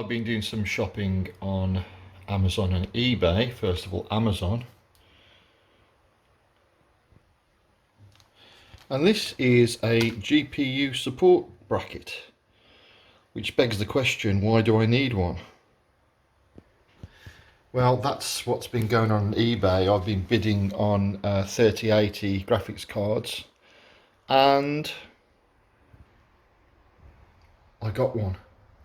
I've been doing some shopping on Amazon and eBay. First of all, Amazon. And this is a GPU support bracket, which begs the question, why do I need one? Well, that's what's been going on eBay. I've been bidding on 3080 graphics cards, and I got one.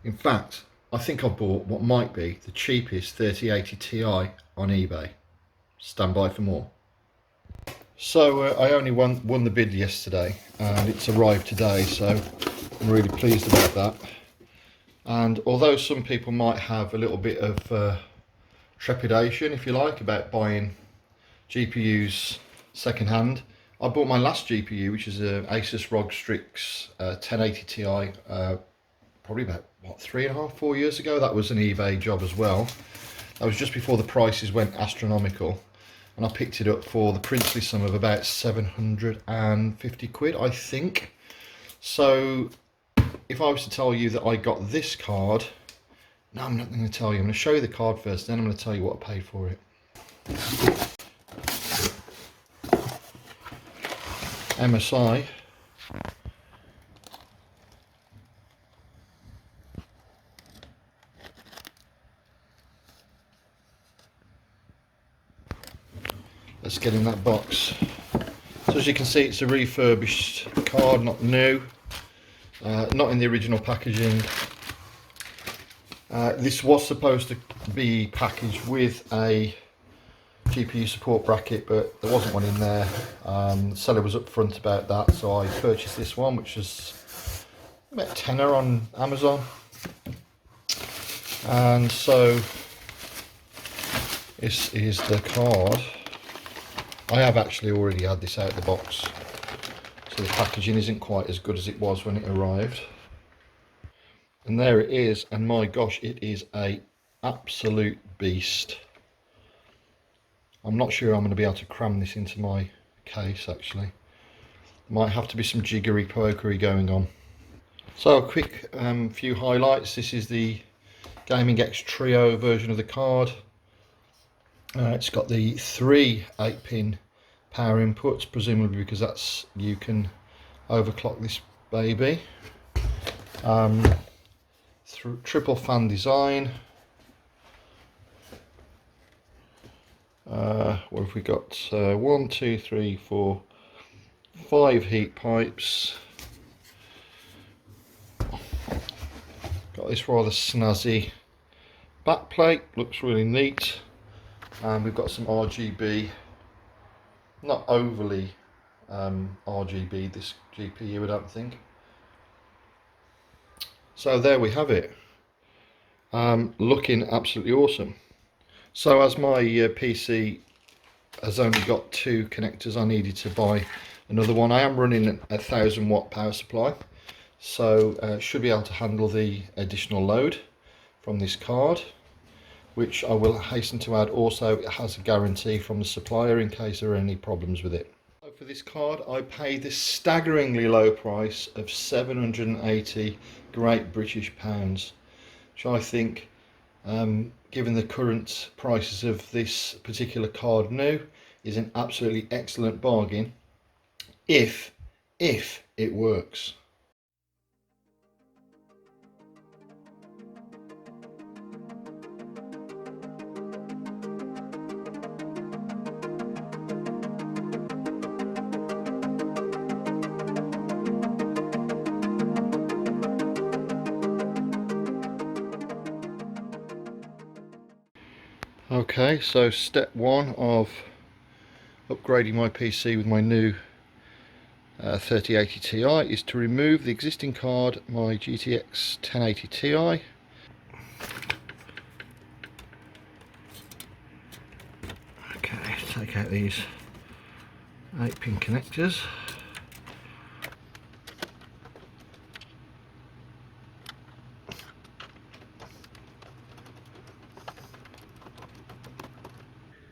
In fact, I think I bought what might be the cheapest 3080 Ti on eBay. Stand by for more. So I only won the bid yesterday, and it's arrived today, so I'm really pleased about that. And although some people might have a little bit of trepidation, if you like, about buying GPUs second hand, I bought my last GPU, which is an Asus ROG Strix 1080 Ti, probably about, what, 3.5–4 years ago. That was an eBay job as well. That was just before the prices went astronomical, and I picked it up for the princely sum of about 750 quid, I think. So if I was to tell you that I got this card, no, I'm not going to tell you. I'm going to show you the card first, then I'm going to tell you what I paid for it. MSI. Let's get in that box. So as you can see, it's a refurbished card, not new, not in the original packaging. This was supposed to be packaged with a GPU support bracket, but there wasn't one in there. The seller was upfront about that, so I purchased this one, which is about £10 on Amazon. And so this is the card. I have actually already had this out of the box, so the packaging isn't quite as good as it was when it arrived. And there it is, and my gosh, it is a absolute beast. I'm not sure I'm going to be able to cram this into my case, actually. Might have to be some jiggery pokery going on. So a quick few highlights. This is the Gaming X Trio version of the card. It's got the 3 8-pin power inputs, presumably because that's, you can overclock this baby. Triple fan design. What have we got? 1, 2, 3, 4, 5 heat pipes. Got this rather snazzy back plate, looks really neat. And we've got some RGB, not overly RGB this GPU, I don't think. So there we have it, looking absolutely awesome. So as my PC has only got 2 connectors, I needed to buy another one. I am running a 1000-watt power supply, so should be able to handle the additional load from this card, which I will hasten to add. Also, it has a guarantee from the supplier in case there are any problems with it. So for this card, I paid this staggeringly low price of 780 Great British pounds, which I think, given the current prices of this particular card new, is an absolutely excellent bargain if it works. Okay, so step 1 of upgrading my PC with my new 3080 Ti is to remove the existing card, my GTX 1080 Ti. Okay, take out these 8-pin connectors.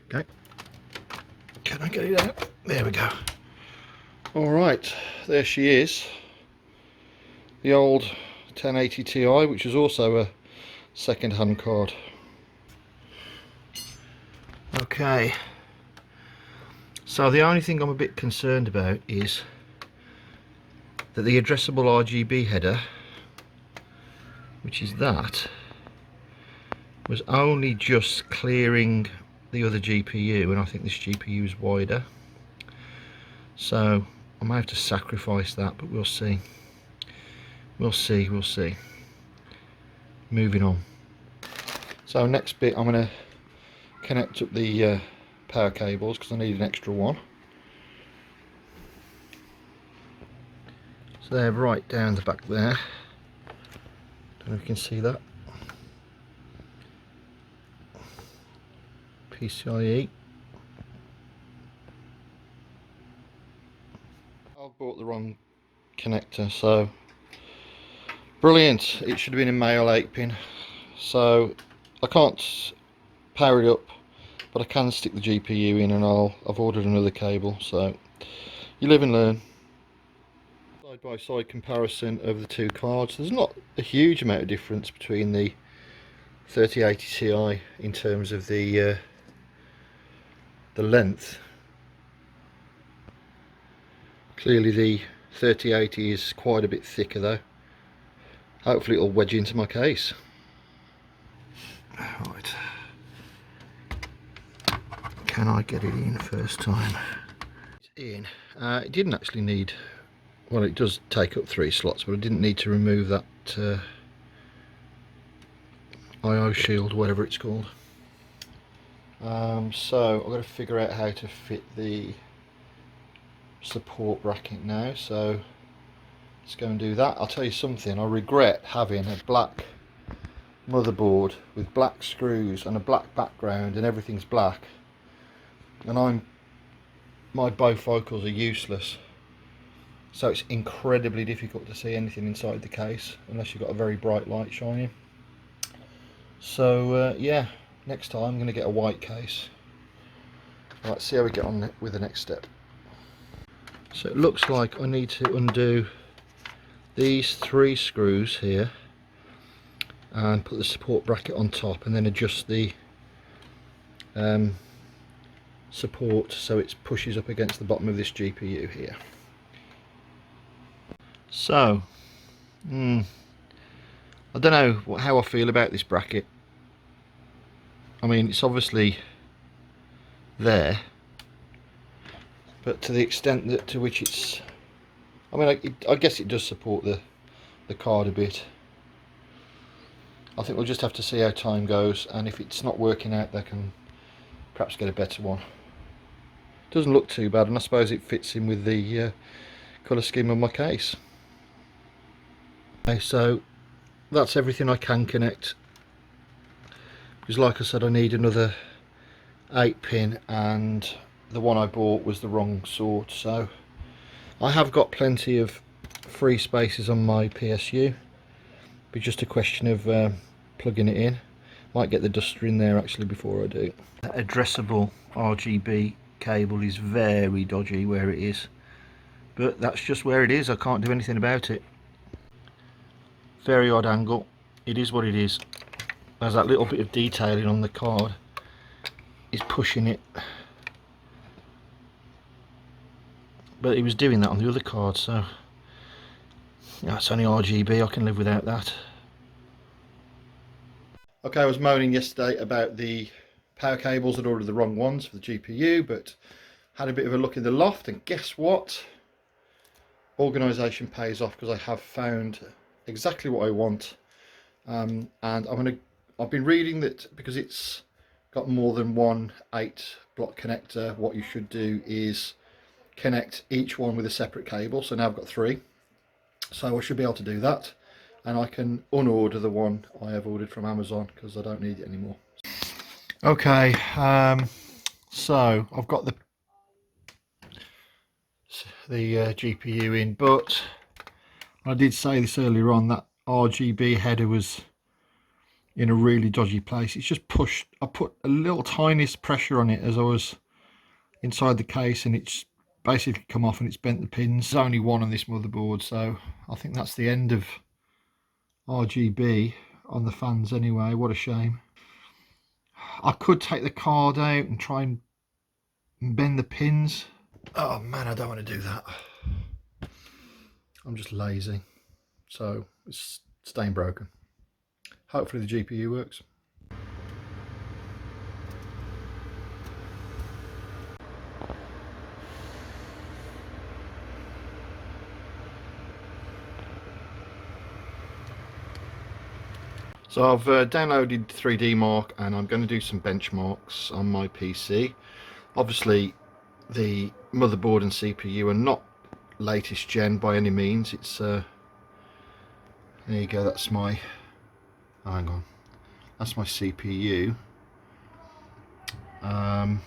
Okay, can I get it out? There we go. Alright, there she is. The old 1080 Ti, which is also a second-hand card. Okay, so the only thing I'm a bit concerned about is that the addressable RGB header, which is that, was only just clearing the other GPU, and I think this GPU is wider, so I may have to sacrifice that, but we'll see. We'll see. Moving on. So next bit, I'm going to connect up the power cables because I need an extra one. So they're right down the back there. Don't know if you can see that. PCIe. I bought the wrong connector, so brilliant. It should have been a male 8-pin, so I can't power it up, but I can stick the GPU in, and I've ordered another cable, so you live and learn. Side by side comparison of the two cards. There's not a huge amount of difference between the 3080 Ti in terms of the length. Clearly the 3080 is quite a bit thicker though. Hopefully it'll wedge into my case. Right. Can I get it in first time? It's in. It didn't actually need, well, it does take up 3 slots, but I didn't need to remove that IO shield, whatever it's called. So I've got to figure out how to fit the support bracket now, so let's go and do that. I'll tell you something, I regret having a black motherboard with black screws and a black background and everything's black, and my bifocals are useless, so it's incredibly difficult to see anything inside the case unless you've got a very bright light shining. So yeah, next time I'm going to get a white case. Right, see how we get on with the next step. So it looks like I need to undo these 3 screws here and put the support bracket on top, and then adjust the support so it pushes up against the bottom of this GPU here. So I don't know how I feel about this bracket. I mean, it's obviously there, but to the extent that to which it's, I mean, I guess it does support the card a bit. I think we'll just have to see how time goes, and if it's not working out, they can perhaps get a better one. Doesn't look too bad, and I suppose it fits in with the colour scheme of my case. Okay, so that's everything I can connect, because like I said, I need another 8-pin, and the one I bought was the wrong sort. So I have got plenty of free spaces on my PSU, but just a question of plugging it in. Might get the duster in there actually before I do. That addressable RGB cable is very dodgy where it is, but that's just where it is. I can't do anything about it. Very odd angle. It is what it is. There's that little bit of detailing on the card is pushing it, but it was doing that on the other card, so yeah, it's only RGB, I can live without that. Okay, I was moaning yesterday about the power cables. I'd ordered the wrong ones for the GPU, but had a bit of a look in the loft, and guess what? Organisation pays off, because I have found exactly what I want. And I've been reading that because it's got more than one 8-block connector, what you should do is connect each one with a separate cable. So now I've got 3, so I should be able to do that, and I can unorder the one I have ordered from Amazon because I don't need it anymore. Okay, so I've got the GPU in, but I did say this earlier on, that RGB header was in a really dodgy place. It's just pushed, I put a little tiniest pressure on it as I was inside the case, and it's basically come off and it's bent the pins. There's only one on this motherboard, so I think that's the end of RGB. on the fans anyway. What a shame. I could take the card out and try and bend the pins. Oh man, I don't want to do that. I'm just lazy. So it's staying broken. Hopefully the GPU works. So I've downloaded 3D Mark and I'm going to do some benchmarks on my PC. Obviously the motherboard and CPU are not latest gen by any means. It's there you go, that's my, hang on, that's my CPU. And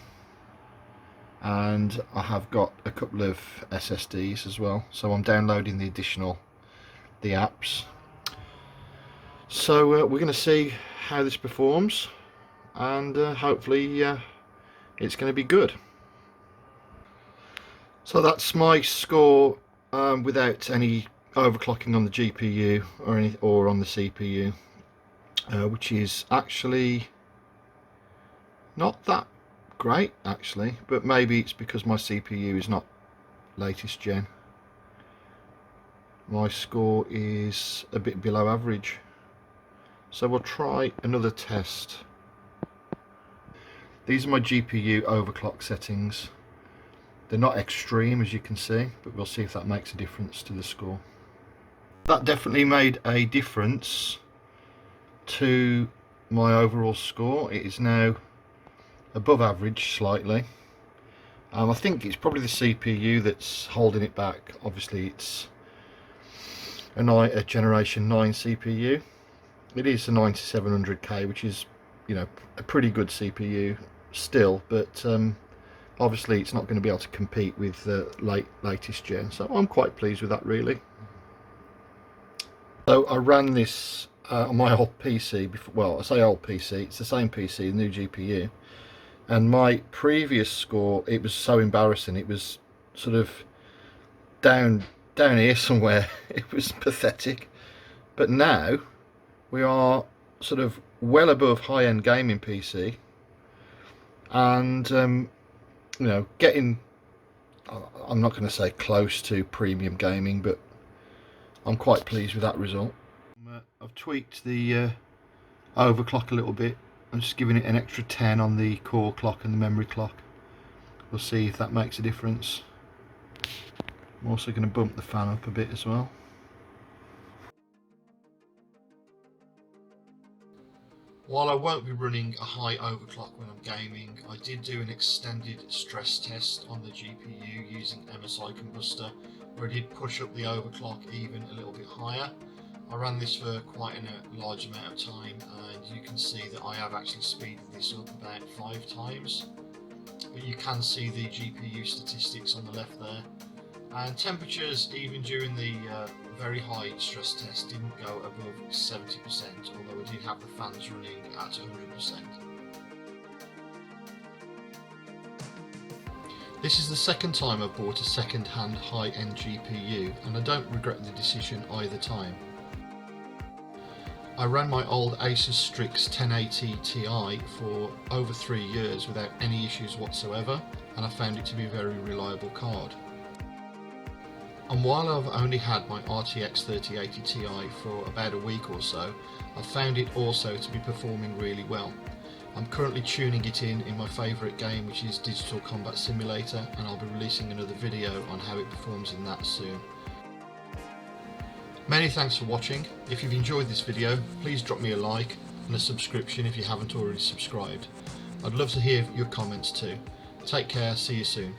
I have got a couple of SSDs as well, so I'm downloading the apps. So we're going to see how this performs, and hopefully it's going to be good. So that's my score without any overclocking on the GPU or on the CPU, which is actually not that great actually, but maybe it's because my CPU is not latest gen. My score is a bit below average. So we'll try another test. These are my GPU overclock settings. They're not extreme as you can see, but we'll see if that makes a difference to the score. That definitely made a difference to my overall score. It is now above average slightly. I think it's probably the CPU that's holding it back. Obviously it's a generation 9 CPU. It is a 9700K, which is, you know, a pretty good CPU still, but obviously it's not going to be able to compete with the latest gen, so I'm quite pleased with that really. So I ran this on my old PC before. Well, I say old PC, it's the same PC, the new GPU, and my previous score, it was so embarrassing. It was sort of down here somewhere. It was pathetic. But now we are sort of well above high-end gaming PC, and you know, getting, I'm not going to say close to premium gaming, but I'm quite pleased with that result. I've tweaked the overclock a little bit. I'm just giving it an extra 10 on the core clock and the memory clock. We'll see if that makes a difference. I'm also going to bump the fan up a bit as well. While I won't be running a high overclock when I'm gaming, I did do an extended stress test on the GPU using MSI Combustor, where I did push up the overclock even a little bit higher. I ran this for quite a large amount of time, and you can see that I have actually speeded this up about 5 times. But you can see the GPU statistics on the left there. And temperatures, even during the very high stress test, didn't go above 70%, although I did have the fans running at 100%. This is the second time I've bought a second-hand high-end GPU, and I don't regret the decision either time. I ran my old Asus Strix 1080 Ti for over 3 years without any issues whatsoever, and I found it to be a very reliable card. And while I've only had my RTX 3080 Ti for about a week or so, I've found it also to be performing really well. I'm currently tuning it in my favourite game, which is Digital Combat Simulator, and I'll be releasing another video on how it performs in that soon. Many thanks for watching. If you've enjoyed this video, please drop me a like and a subscription if you haven't already subscribed. I'd love to hear your comments too. Take care, see you soon.